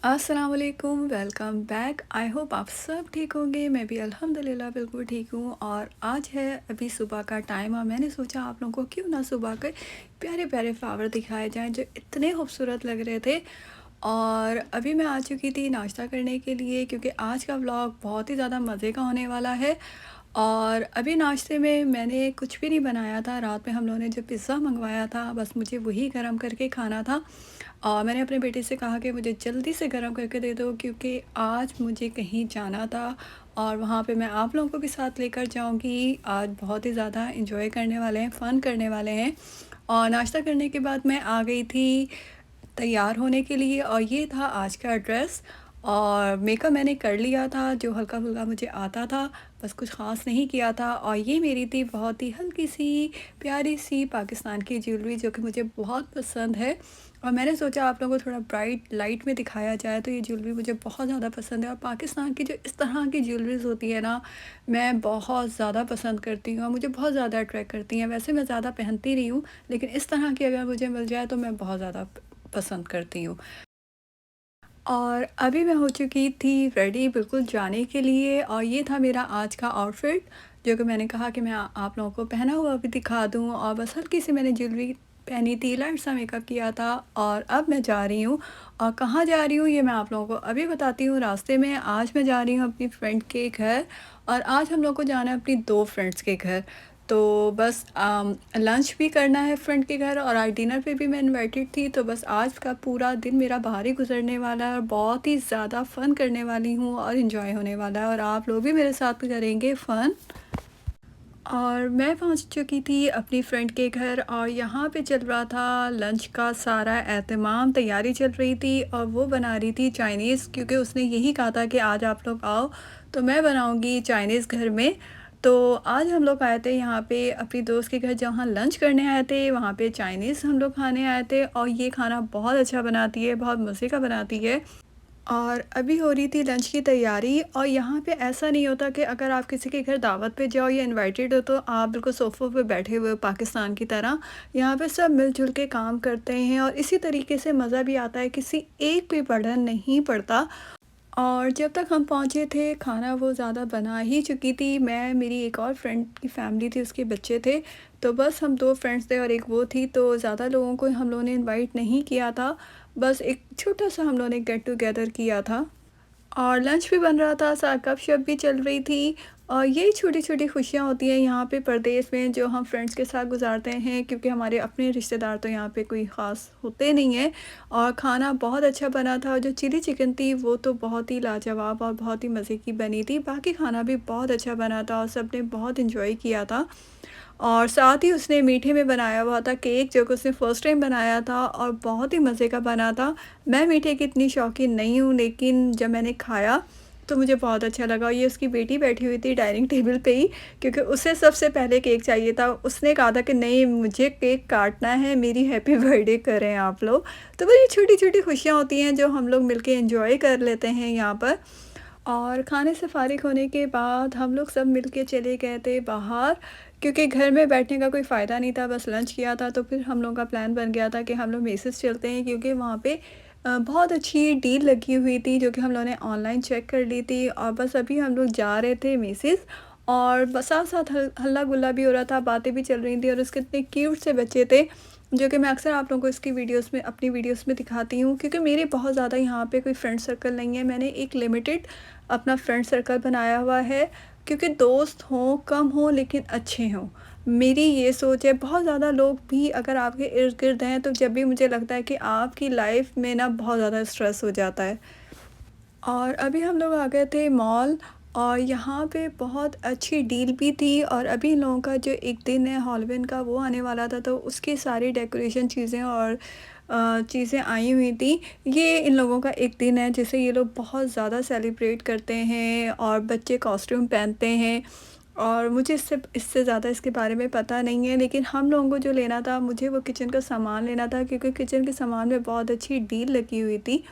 अस्सलाम वालेकुम, welcome back. I hope आप सब ठीक होंगे। मैं भी अल्हम्दुलिल्लाह बिल्कुल ठीक हूँ। और आज है अभी सुबह का टाइम और मैंने सोचा आप लोगों को क्यों ना सुबह के प्यारे प्यारे फ्लावर दिखाए जाएं जो इतने खूबसूरत लग रहे थे। और अभी मैं आ चुकी थी नाश्ता करने के लिए क्योंकि आज का व्लॉग बहुत ही ज़्यादा मज़े का होने वाला है। और अभी नाश्ते में मैंने कुछ भी नहीं बनाया था। रात में हम लोगों ने जो पिज़्ज़ा मंगवाया था बस मुझे वही गर्म करके खाना था। और मैंने अपने बेटे से कहा कि मुझे जल्दी से गर्म करके दे दो क्योंकि आज मुझे कहीं जाना था और वहाँ पे मैं आप लोगों को भी साथ लेकर जाऊँगी। आज बहुत ही ज़्यादा इंजॉय करने वाले हैं, फ़न करने वाले हैं। और नाश्ता करने के बाद मैं आ गई थी तैयार होने के लिए और ये था आज का ड्रेस। और मेकअप मैंने कर लिया था जो हल्का-फुल्का मुझे आता था, बस कुछ ख़ास नहीं किया था। और ये मेरी थी बहुत ही हल्की-सी, प्यारी-सी पाकिस्तान की ज्वेलरी जो कि मुझे बहुत पसंद है। और मैंने सोचा आप लोगों को थोड़ा ब्राइट लाइट में दिखाया जाए, तो ये ज्वेलरी मुझे बहुत ज़्यादा पसंद है। और पाकिस्तान की जो इस तरह की ज्वेलरीज़ होती है ना, मैं बहुत ज़्यादा पसंद करती हूँ और मुझे बहुत ज़्यादा अट्रैक्ट करती हैं। वैसे मैं ज़्यादा पहनती नहीं हूँ, लेकिन इस तरह की अगर मुझे मिल जाए तो मैं बहुत ज़्यादा पसंद करती हूँ। और अभी मैं हो चुकी थी रेडी बिल्कुल जाने के लिए और ये था मेरा आज का आउटफिट जो कि मैंने कहा कि मैं आप लोगों को पहना हुआ भी दिखा दूँ। और बस हल्की सी मैंने ज्वेलरी पहनी थी, लाइट सा मेकअप किया था और अब मैं जा रही हूँ। और कहाँ जा रही हूँ ये मैं आप लोगों को अभी बताती हूँ। रास्ते में आज मैं जा रही हूँ अपनी फ्रेंड के घर और आज हम लोग को जाना है अपनी 2 फ्रेंड्स के घर। तो बस लंच भी करना है फ्रेंड के घर और आज डिनर पे भी मैं इनवाइटेड थी। तो बस आज का पूरा दिन मेरा बाहर ही गुजरने वाला है और बहुत ही ज़्यादा फ़न करने वाली हूँ और इन्जॉय होने वाला है और आप लोग भी मेरे साथ करेंगे फ़न। और मैं पहुंच चुकी थी अपनी फ्रेंड के घर और यहाँ पे चल रहा था लंच का सारा एहतमाम, तैयारी चल रही थी और वो बना रही थी चाइनीज़ क्योंकि उसने यही कहा था कि आज आप लोग आओ तो मैं बनाऊँगी चाइनीज़ घर में। तो आज हम लोग आए थे यहाँ पे अपनी दोस्त के घर जहाँ लंच करने आए थे, वहाँ पे चाइनीज़ हम लोग खाने आए थे और ये खाना बहुत अच्छा बनाती है, बहुत मज़े का बनाती है। और अभी हो रही थी लंच की तैयारी और यहाँ पे ऐसा नहीं होता कि अगर आप किसी के घर दावत पे जाओ या इनवाइटेड हो तो आप बिल्कुल सोफ़ों पे बैठे हुए हो पाकिस्तान की तरह। यहाँ पे सब मिलजुल के काम करते हैं और इसी तरीके से मज़ा भी आता है, किसी एक पे बर्डन नहीं पड़ता। और जब तक हम पहुँचे थे खाना वो ज़्यादा बना ही चुकी थी। मैं, मेरी एक और फ्रेंड की फैमिली थी, उसके बच्चे थे। तो बस हम 2 फ्रेंड्स थे और एक वो थी, तो ज़्यादा लोगों को हम लोगों ने इनवाइट नहीं किया था। बस एक छोटा-सा हम लोगों ने गेट टुगेदर किया था। और लंच भी बन रहा था, साथ गपशप भी चल रही थी। और यही छोटी-छोटी खुशियाँ होती हैं यहाँ पे परदेस में जो हम फ्रेंड्स के साथ गुज़ारते हैं क्योंकि हमारे अपने रिश्तेदार तो यहाँ पे कोई ख़ास होते नहीं हैं। और खाना बहुत अच्छा बना था और जो चिली चिकन थी वो तो बहुत ही लाजवाब और बहुत ही मज़े की बनी थी। बाकी खाना भी बहुत अच्छा बना था और सबने बहुत एन्जॉय किया था। और साथ ही उसने मीठे में बनाया हुआ था केक जो कि उसने फ़र्स्ट टाइम बनाया था और बहुत ही मज़े का बना था। मैं मीठे की इतनी शौकीन नहीं हूँ लेकिन जब मैंने खाया तो मुझे बहुत अच्छा लगा। और ये उसकी बेटी बैठी हुई थी डाइनिंग टेबल पे ही क्योंकि उसे सबसे पहले केक चाहिए था। उसने कहा था कि नहीं मुझे केक काटना है, मेरी हैप्पी बर्थडे करें आप लोग। तो वो ये छोटी-छोटी खुशियाँ होती हैं जो हम लोग मिलके एन्जॉय कर लेते हैं यहाँ पर। और खाने से फ़ारिग होने के बाद हम लोग सब मिलके चले गए थे बाहर क्योंकि घर में बैठने का कोई फ़ायदा नहीं था, बस लंच किया था। तो फिर हम लोगों का प्लान बन गया था कि हम लोग मेसिस चलते हैं क्योंकि वहाँ पे बहुत अच्छी डील लगी हुई थी जो कि हम लोगों ने ऑनलाइन चेक कर ली थी। और बस अभी हम लोग जा रहे थे मेसिस और बस साथ-साथ हल्ला गुल्ला भी हो रहा था, बातें भी चल रही थी और उसके इतने क्यूट से बच्चे थे जो कि मैं अक्सर आप लोगों को इसकी वीडियोस में, अपनी वीडियोस में दिखाती हूँ क्योंकि मेरे बहुत ज़्यादा यहाँ पे कोई फ्रेंड सर्कल नहीं है। मैंने एक लिमिटेड अपना फ्रेंड सर्कल बनाया हुआ है क्योंकि दोस्त हों कम हों लेकिन अच्छे हों, मेरी ये सोच है। बहुत ज़्यादा लोग भी अगर आपके इर्द गिर्द हैं तो जब भी मुझे लगता है कि आपकी लाइफ में ना बहुत ज़्यादा स्ट्रेस हो जाता है। और अभी हम लोग आ गए थे मॉल और यहाँ पे बहुत अच्छी डील भी थी। और अभी इन लोगों का जो एक दिन है हॉलोवीन का वो आने वाला था तो उसकी सारी डेकोरेशन चीज़ें और चीज़ें आई हुई थी। ये इन लोगों का एक दिन है जिसे ये लोग बहुत ज़्यादा सेलिब्रेट करते हैं और बच्चे कॉस्ट्यूम पहनते हैं। और मुझे इससे इससे ज़्यादा इसके बारे में पता नहीं है लेकिन हम लोगों को जो लेना था, मुझे वो किचन का सामान लेना था क्योंकि किचन के सामान में बहुत अच्छी डील लगी हुई थी।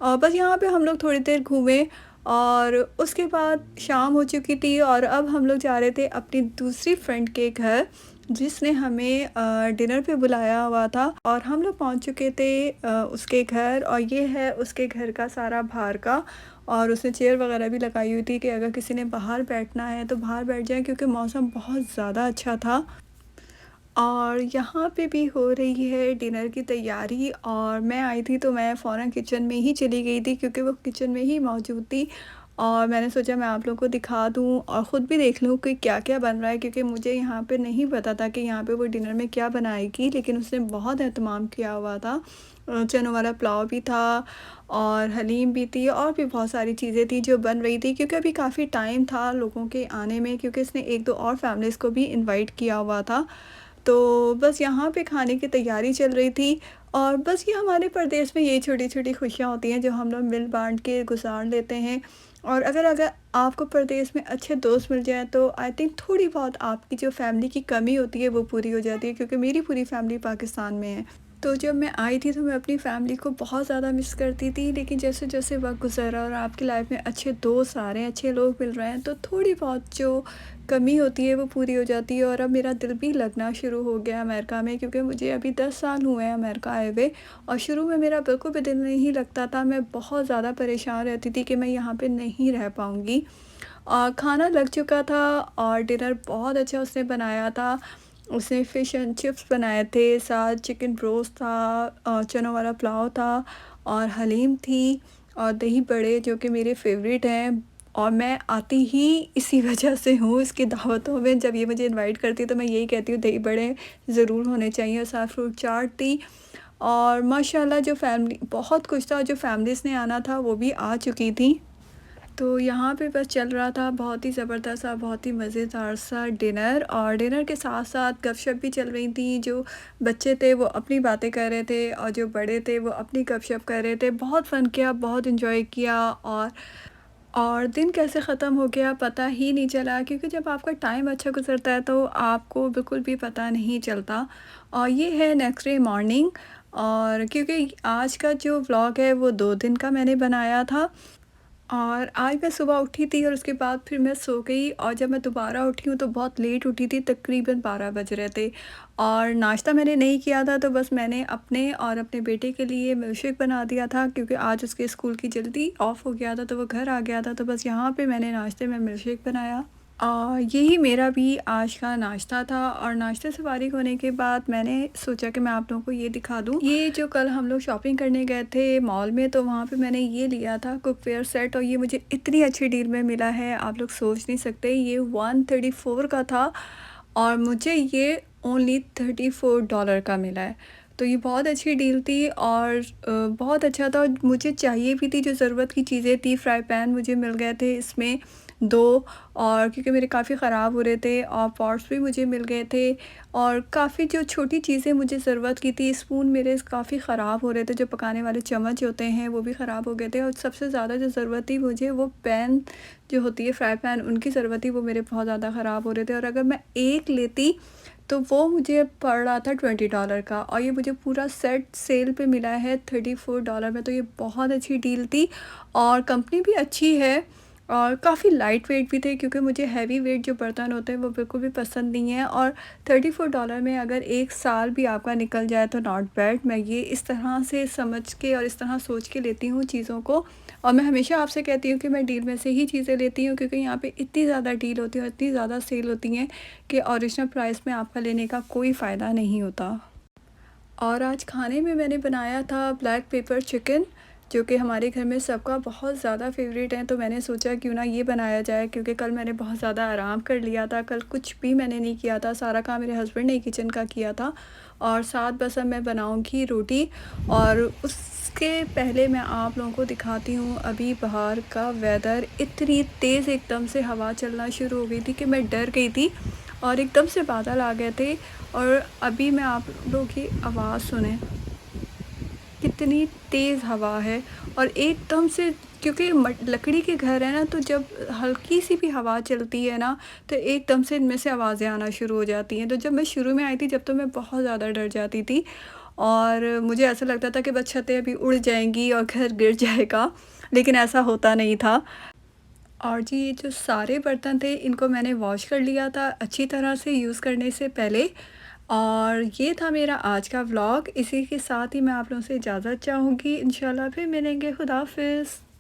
और बस यहाँ पे हम लोग थोड़ी देर घूमे और उसके बाद शाम हो चुकी थी और अब हम लोग जा रहे थे अपनी दूसरी फ्रेंड के घर जिसने हमें डिनर पे बुलाया हुआ था और हम लोग पहुंच चुके थे उसके घर। और ये है उसके घर का सारा बाहर का। और उसने चेयर वगैरह भी लगाई हुई थी कि अगर किसी ने बाहर बैठना है तो बाहर बैठ जाए, क्योंकि मौसम बहुत ज़्यादा अच्छा था। और यहाँ पे भी हो रही है डिनर की तैयारी, और मैं आई थी तो मैं फ़ौरन किचन में ही चली गई थी, क्योंकि वो किचन में ही मौजूद थी। और मैंने सोचा मैं आप लोगों को दिखा दूँ और ख़ुद भी देख लूँ कि क्या-क्या बन रहा है, क्योंकि मुझे यहाँ पे नहीं पता था कि यहाँ पे वो डिनर में क्या बनाएगी। लेकिन उसने बहुत एहतमाम किया हुआ था। चनों वाला पुलाव भी था और हलीम भी थी और भी बहुत सारी चीज़ें थी जो बन रही थी, क्योंकि अभी काफ़ी टाइम था लोगों के आने में, क्योंकि इसने 1-2 और फैमिलीज़ को भी इनवाइट किया हुआ था। तो बस यहाँ पे खाने की तैयारी चल रही थी। और बस ये हमारे परदेश में यही छोटी-छोटी खुशियाँ होती हैं जो हम लोग मिल बाँट के गुज़ार लेते हैं। और अगर अगर आपको परदेश में अच्छे दोस्त मिल जाएँ तो आई थिंक थोड़ी बहुत आपकी जो फ़ैमिली की कमी होती है वो पूरी हो जाती है, क्योंकि मेरी पूरी फ़ैमिली पाकिस्तान में है। तो जब मैं आई थी तो मैं अपनी फ़ैमिली को बहुत ज़्यादा मिस करती थी, लेकिन जैसे-जैसे वक़्त गुज़रा और आपकी लाइफ़ में अच्छे दोस्त आ रहे हैं, अच्छे लोग मिल रहे हैं, तो थोड़ी बहुत जो कमी होती है वो पूरी हो जाती है। और अब मेरा दिल भी लगना शुरू हो गया अमेरिका में, क्योंकि मुझे अभी 10 साल हुए हैं अमेरिका आए हुए। और शुरू में मेरा बिल्कुल भी दिल नहीं लगता था, मैं बहुत ज़्यादा परेशान रहती थी कि मैं यहाँ पे नहीं रह पाऊँगी। खाना लग चुका था और डिनर बहुत अच्छा उसने बनाया था। उसने फ़िश एंड चिप्स बनाए थे, साथ चिकन रोस्ट था, चनों वाला पुलाव था और हलीम थी और दही बड़े जो कि मेरे फ़ेवरेट हैं। और मैं आती ही इसी वजह से हूँ इसकी दावतों में। जब ये मुझे इनवाइट करती है तो मैं यही कहती हूँ दही बड़े ज़रूर होने चाहिए, और साथ फ्रूट चाट थी। और माशाल्लाह जो फ़ैमिली बहुत कुछ था, जो फ़ैमिलीज़ ने आना था वो भी आ चुकी थी। तो यहाँ पे बस चल रहा था बहुत ही ज़बरदस्त सा, बहुत ही मज़ेदार सा डिनर। और डिनर के साथ-साथ गपशप भी चल रही थी। जो बच्चे थे वो अपनी बातें कर रहे थे और जो बड़े थे वो अपनी गपशप कर रहे थे। बहुत फ़न किया, बहुत एन्जॉय किया। और दिन कैसे ख़त्म हो गया पता ही नहीं चला, क्योंकि जब आपका टाइम अच्छा गुज़रता है तो आपको बिल्कुल भी पता नहीं चलता। और ये है नेक्स्ट डे मॉर्निंग। और क्योंकि आज का जो व्लॉग है वो 2 दिन का मैंने बनाया था। और आज मैं सुबह उठी थी और उसके बाद फिर मैं सो गई, और जब मैं दोबारा उठी हूँ तो बहुत लेट उठी थी, तकरीबन 12 बज रहे थे। और नाश्ता मैंने नहीं किया था, तो बस मैंने अपने और अपने बेटे के लिए मिल्कशेक बना दिया था, क्योंकि आज उसके स्कूल की जल्दी ऑफ हो गया था तो वो घर आ गया था। तो बस यहाँ पे मैंने नाश्ते में मिल्कशेक बनाया। यही मेरा भी आज का नाश्ता था। और नाश्ते से फारिग होने के बाद मैंने सोचा कि मैं आप लोगों को ये दिखा दूँ। ये जो कल हम लोग शॉपिंग करने गए थे मॉल में, तो वहाँ पे मैंने ये लिया था कुकवेयर सेट, और ये मुझे इतनी अच्छी डील में मिला है आप लोग सोच नहीं सकते। ये 134 का था और मुझे ये ओनली $34 का मिला है। तो ये बहुत अच्छी डील थी और बहुत अच्छा था, और मुझे चाहिए भी थी। जो ज़रूरत की चीज़ें थी, फ्राई पैन मुझे मिल गए थे इसमें 2, और क्योंकि मेरे काफ़ी ख़राब हो रहे थे, और पॉट्स भी मुझे मिल गए थे। और काफ़ी जो छोटी चीज़ें मुझे ज़रूरत की थी, स्पून मेरे काफ़ी ख़राब हो रहे थे, जो पकाने वाले चम्मच होते हैं वो भी ख़राब हो गए थे। और सबसे ज़्यादा जो ज़रूरत थी मुझे, वो पैन जो होती है फ्राई पैन, उनकी ज़रूरत थी, वो मेरे बहुत ज़्यादा ख़राब हो रहे थे। और अगर मैं एक लेती तो वो मुझे पड़ रहा था $20 का, और ये मुझे पूरा सेट सेल पे मिला है $34 में। तो ये बहुत अच्छी डील थी, और कंपनी भी अच्छी है और काफ़ी लाइट वेट भी थे, क्योंकि मुझे हैवी वेट जो बर्तन होते हैं वो बिल्कुल भी पसंद नहीं है। और $34 में अगर 1 साल भी आपका निकल जाए तो नॉट बैड। मैं ये इस तरह से समझ के और इस तरह सोच के लेती हूँ चीज़ों को। और मैं हमेशा आपसे कहती हूँ कि मैं डील में से ही चीज़ें लेती हूँ, क्योंकि यहाँ पे इतनी ज़्यादा डील होती है और इतनी ज़्यादा सेल होती हैं कि ओरिजिनल प्राइस में आपका लेने का कोई फ़ायदा नहीं होता। और आज खाने में मैंने बनाया था ब्लैक पेपर चिकन, जो कि हमारे घर में सबका बहुत ज़्यादा फेवरेट है। तो मैंने सोचा क्यों ना ये बनाया जाए, क्योंकि कल मैंने बहुत ज़्यादा आराम कर लिया था। कल कुछ भी मैंने नहीं किया था, सारा काम मेरे हस्बैंड ने किचन का किया था। और साथ बस अब मैं बनाऊंगी रोटी। और उसके पहले मैं आप लोगों को दिखाती हूँ अभी बाहर का वेदर। इतनी तेज़ एकदम से हवा चलना शुरू हो गई थी कि मैं डर गई थी, और एकदम से बादल आ गए थे। और अभी मैं आप लोगों की आवाज़ सुने, कितनी तेज़ हवा है। और एकदम से, क्योंकि लकड़ी के घर है ना, तो जब हल्की सी भी हवा चलती है ना तो एकदम से इनमें से आवाज़ें आना शुरू हो जाती हैं। तो जब मैं शुरू में आई थी, जब तो मैं बहुत ज़्यादा डर जाती थी, और मुझे ऐसा लगता था कि बस छतें अभी उड़ जाएंगी और घर गिर जाएगा, लेकिन ऐसा होता नहीं था। और जी ये जो सारे बर्तन थे इनको मैंने वॉश कर लिया था अच्छी तरह से यूज़ करने से पहले। और ये था मेरा आज का व्लॉग। इसी के साथ ही मैं आप लोगों से इजाज़त चाहूँगी। इंशाल्लाह फिर मिलेंगे। खुदा हाफ़िज़।